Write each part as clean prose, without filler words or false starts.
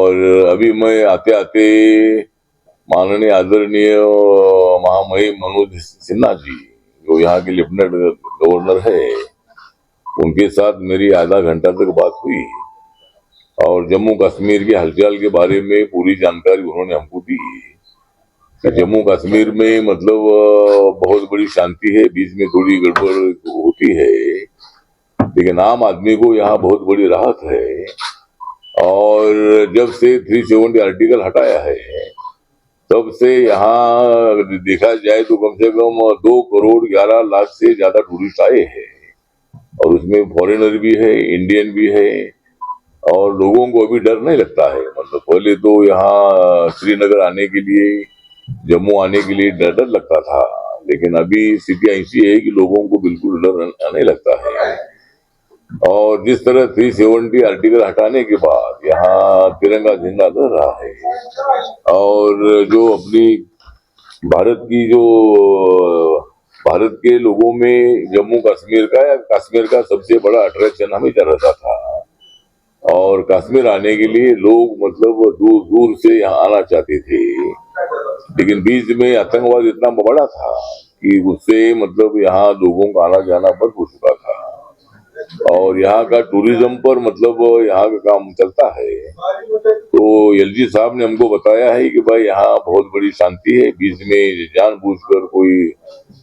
और अभी मैं आते आते माननीय आदरणीय महामहिम मनोज सिन्हा जी, जो यहाँ के लेफ्टिनेंट गवर्नर है, उनके साथ मेरी आधा घंटा तक बात हुई और जम्मू कश्मीर के हालचाल के बारे में पूरी जानकारी उन्होंने हमको दी कि जम्मू कश्मीर में मतलब बहुत बड़ी शांति है, बीच में थोड़ी गड़बड़ होती है, लेकिन आम आदमी को यहाँ बहुत बड़ी राहत है। और जब से 370 आर्टिकल हटाया है तब से यहाँ देखा जाए तो कम से कम 2 करोड़ 11 लाख से ज्यादा टूरिस्ट आए हैं, और उसमें फॉरेनर भी है, इंडियन भी है, और लोगों को अभी डर नहीं लगता है। मतलब पहले तो यहाँ श्रीनगर आने के लिए, जम्मू आने के लिए डर डर लगता था, लेकिन अभी स्थिति ऐसी है कि लोगों को बिल्कुल डर नहीं लगता है। और जिस तरह 370 आर्टिकल हटाने के बाद यहाँ तिरंगा झंडा लहर रहा है, और जो अपनी भारत के लोगों में जम्मू कश्मीर का सबसे बड़ा अट्रैक्शन हमेशा रहता था, और कश्मीर आने के लिए लोग मतलब दूर दूर से यहाँ आना चाहते थे, लेकिन बीच में आतंकवाद इतना बड़ा था कि उससे मतलब यहाँ लोगों का आना जाना बंद हो चुका था, और यहाँ का टूरिज्म पर मतलब यहाँ का काम चलता है। तो एलजी साहब ने हमको बताया है कि भाई यहाँ बहुत बड़ी शांति है, बीच में जानबूझकर कोई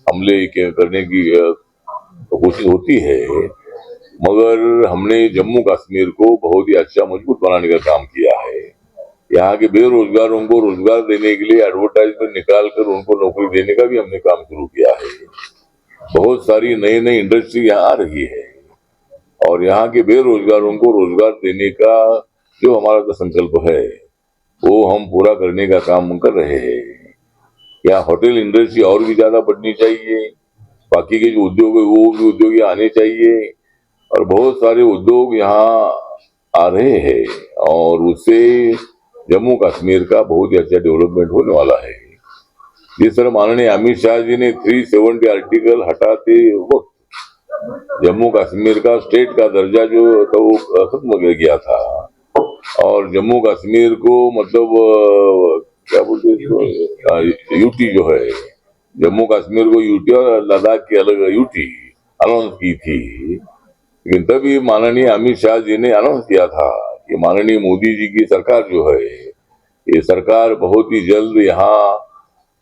हमले करने की कोशिश होती है, मगर हमने जम्मू कश्मीर को बहुत ही अच्छा मजबूत बनाने का काम किया है। यहाँ के बेरोजगारों को रोजगार देने के लिए एडवर्टाइजमेंट निकाल कर उनको नौकरी देने का भी हमने काम शुरू किया है। बहुत सारी नई नई इंडस्ट्री यहाँ आ रही है, और यहाँ के बेरोजगारों को रोजगार देने का जो हमारा तो संकल्प है वो हम पूरा करने का काम कर रहे हैं। यहाँ होटल इंडस्ट्री और भी ज्यादा बढ़नी चाहिए, बाकी के जो उद्योग है वो भी उद्योग आने चाहिए, और बहुत सारे उद्योग यहाँ आ रहे हैं, और उससे जम्मू कश्मीर का बहुत ही अच्छा डेवलपमेंट होने वाला है। जिस तरह माननीय अमित शाह जी ने 370 आर्टिकल हटाते वक्त जम्मू कश्मीर का स्टेट का दर्जा जो था वो खत्म हो गया था, और जम्मू कश्मीर को मतलब क्या बोलते यूटी जो है, जम्मू कश्मीर को यूटी और लद्दाख की अलग यूटी अनाउंस की थी। लेकिन तभी माननीय अमित शाह जी ने अनाउंस किया था कि माननीय मोदी जी की सरकार जो है, ये सरकार बहुत ही जल्द यहाँ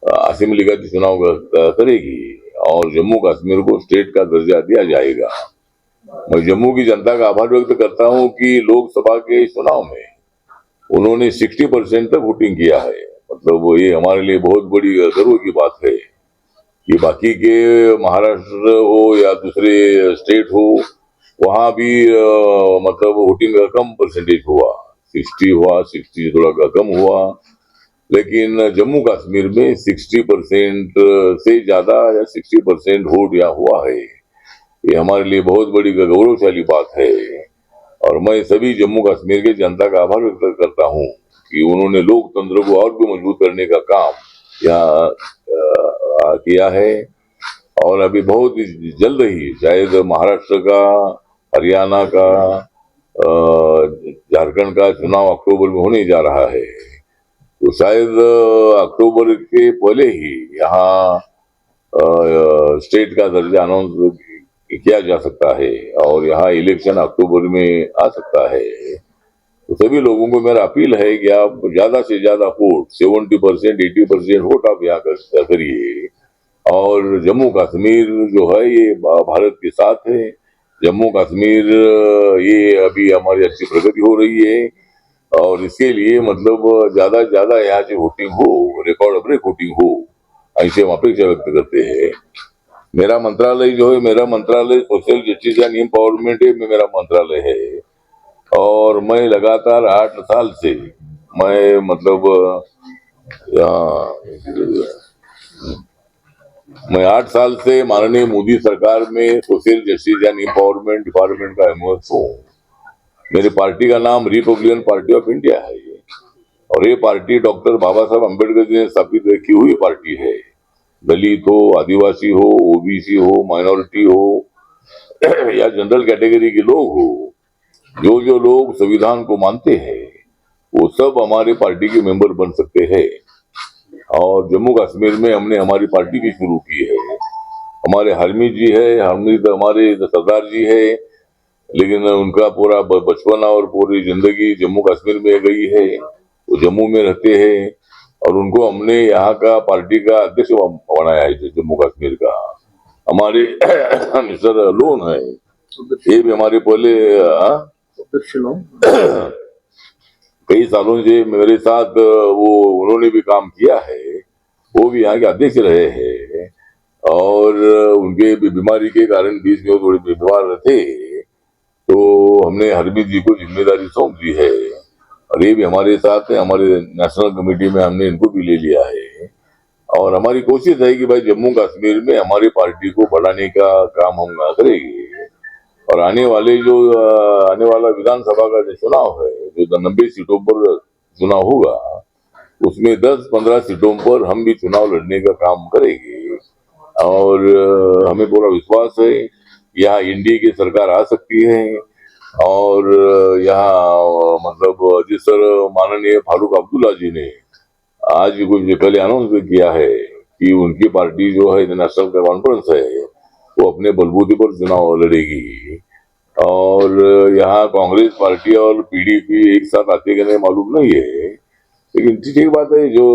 असेंबली का चुनाव करेगी और जम्मू कश्मीर को स्टेट का दर्जा दिया जाएगा। मैं जम्मू की जनता का आभार व्यक्त करता हूं कि लोकसभा के चुनाव में उन्होंने 60% तक वोटिंग किया है। मतलब ये हमारे लिए बहुत बड़ी गर्व की बात है कि बाकी के महाराष्ट्र हो या दूसरे स्टेट हो, वहां भी मतलब वोटिंग का कम परसेंटेज हुआ, 60 हुआ, 60 थोड़ा कम हुआ, लेकिन जम्मू कश्मीर में 60% से ज्यादा या 60% वोट यहाँ हुआ है। ये हमारे लिए बहुत बड़ी गौरवशाली बात है, और मैं सभी जम्मू कश्मीर के जनता का आभार व्यक्त करता हूँ कि उन्होंने लोकतंत्र को और भी मजबूत करने का काम यहाँ किया है। और अभी बहुत जल्द ही शायद महाराष्ट्र का, हरियाणा का, झारखंड का चुनाव अक्टूबर में होने जा रहा है, तो शायद अक्टूबर के पहले ही यहाँ स्टेट का दर्जा अनाउंस किया जा सकता है, और यहाँ इलेक्शन अक्टूबर में आ सकता है। तो सभी लोगों को मेरा अपील है कि आप ज्यादा से ज्यादा वोट, 70% 80% वोट आप यहाँ करिए, और जम्मू कश्मीर जो है ये भारत के साथ है। जम्मू कश्मीर ये अभी हमारी अच्छी प्रगति हो रही है, और इसके लिए मतलब ज्यादा से ज्यादा यहाँ से वोटिंग हो, रिकॉर्ड ब्रेक वोटिंग हो, ऐसे हम अपेक्षा व्यक्त करते हैं। मेरा मंत्रालय जो है, मेरा मंत्रालय सोशल जस्टिस एंड एम्पावरमेंट है, मेरा मंत्रालय है, और मैं लगातार 8 साल से मैं मतलब मैं 8 साल से माननीय मोदी सरकार में social justice and empowerment department का एमओएस हूँ। मेरी पार्टी का नाम रिपब्लिकन पार्टी ऑफ इंडिया है, और ये पार्टी डॉक्टर बाबा साहब अम्बेडकर जी ने स्थापित की हुई पार्टी है। दलित हो, आदिवासी हो, ओबीसी हो, माइनॉरिटी हो या जनरल कैटेगरी के लोग हो, जो जो लोग संविधान को मानते हैं वो सब हमारे पार्टी के मेंबर बन सकते हैं। और जम्मू कश्मीर में हमने हमारी पार्टी भी शुरू की है। हमारे हरमीत जी है, हरमीत हमारे सरदार जी है, लेकिन उनका पूरा बचपन और पूरी जिंदगी जम्मू कश्मीर में गई है। वो जम्मू में रहते हैं और उनको हमने यहाँ का पार्टी का अध्यक्ष बनाया है जम्मू कश्मीर का। हमारे मिस्टर लोन है, ये भी हमारे पहले कई सालों से मेरे साथ वो उन्होंने भी काम किया है, वो भी यहाँ के अध्यक्ष रहे हैं। और उनके बीमारी के कारण बीच में थोड़े बीमार थे, तो हमने हरमीत जी को जिम्मेदारी सौंप दी है और ये भी हमारे साथ है। हमारे नेशनल कमेटी में हमने इनको भी ले लिया है और हमारी कोशिश है कि भाई जम्मू कश्मीर में हमारी पार्टी को बढ़ाने का काम हम करेंगे। और आने वाला विधानसभा का जो चुनाव है, जो 90 सीटों पर चुनाव होगा, उसमें 10-15 सीटों पर हम भी चुनाव लड़ने का काम करेंगे। और हमें पूरा विश्वास है यहाँ एनडीए की सरकार आ सकती है। और यहाँ मतलब जिस तरह माननीय फारूक अब्दुल्ला जी ने आज कुछ कल अनाउंस किया है कि उनकी पार्टी जो है नेशनल कॉन्फ्रेंस है, वो अपने बलबूते पर चुनाव लड़ेगी। और यहाँ कांग्रेस पार्टी और पीडीपी एक साथ आते कि नहीं मालूम नहीं है, लेकिन ठीक बात है, जो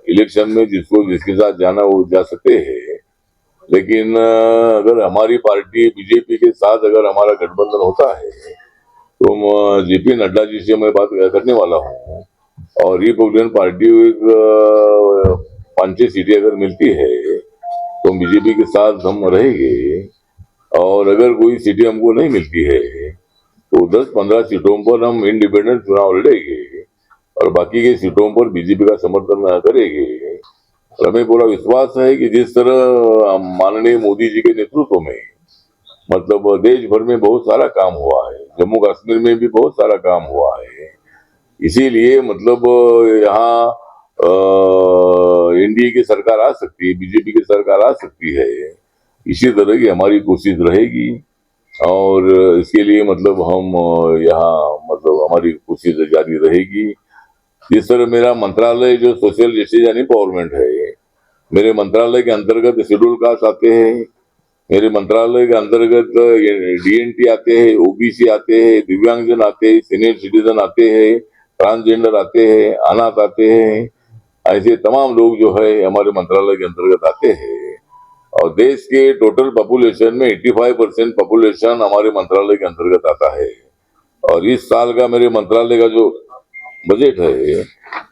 इलेक्शन में जिसको जिसके साथ जाना वो जा सकते हैं। लेकिन अगर हमारी पार्टी बीजेपी के साथ अगर हमारा गठबंधन होता है तो जेपी नड्डा जी से मैं बात करने वाला हूँ और रिपब्लिकन पार्टी 5-6 सीटें अगर मिलती है तो बीजेपी के साथ हम रहेंगे। और अगर कोई सीटें हमको नहीं मिलती है तो 10-15 सीटों पर हम इंडिपेंडेंट चुनाव लड़ेंगे और बाकी के सीटों पर बीजेपी का समर्थन करेंगे। और हमें पूरा विश्वास है कि जिस तरह माननीय मोदी जी के नेतृत्व में मतलब देश भर में बहुत सारा काम हुआ है, जम्मू कश्मीर में भी बहुत सारा काम हुआ है, इसीलिए मतलब यहाँ एनडीए की सरकार आ सकती है, बीजेपी की सरकार आ सकती है। इसी तरह की हमारी कोशिश रहेगी और इसके लिए मतलब हम यहाँ मतलब हमारी कोशिश जारी रहेगी। जिस तरह मेरा मंत्रालय जो सोशल जस्टिस एंड एम्पावरमेंट है, मेरे मंत्रालय के अंतर्गत शेड्यूल कास्ट आते हैं, मेरे मंत्रालय के अंतर्गत डीएनटी आते हैं, ओबीसी आते हैं, दिव्यांगजन आते हैं, सीनियर सिटीजन आते हैं, ट्रांसजेंडर आते हैं, अनाथ आते हैं, ऐसे तमाम लोग जो है हमारे मंत्रालय के अंतर्गत आते हैं। और देश के टोटल पॉपुलेशन में 85% पॉपुलेशन हमारे मंत्रालय के अंतर्गत आता है। और इस साल का मेरे मंत्रालय का जो बजट है,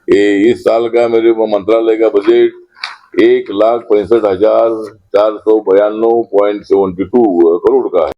ये इस साल का मेरे मंत्रालय का बजट 1,65,492.72 करोड़ का है।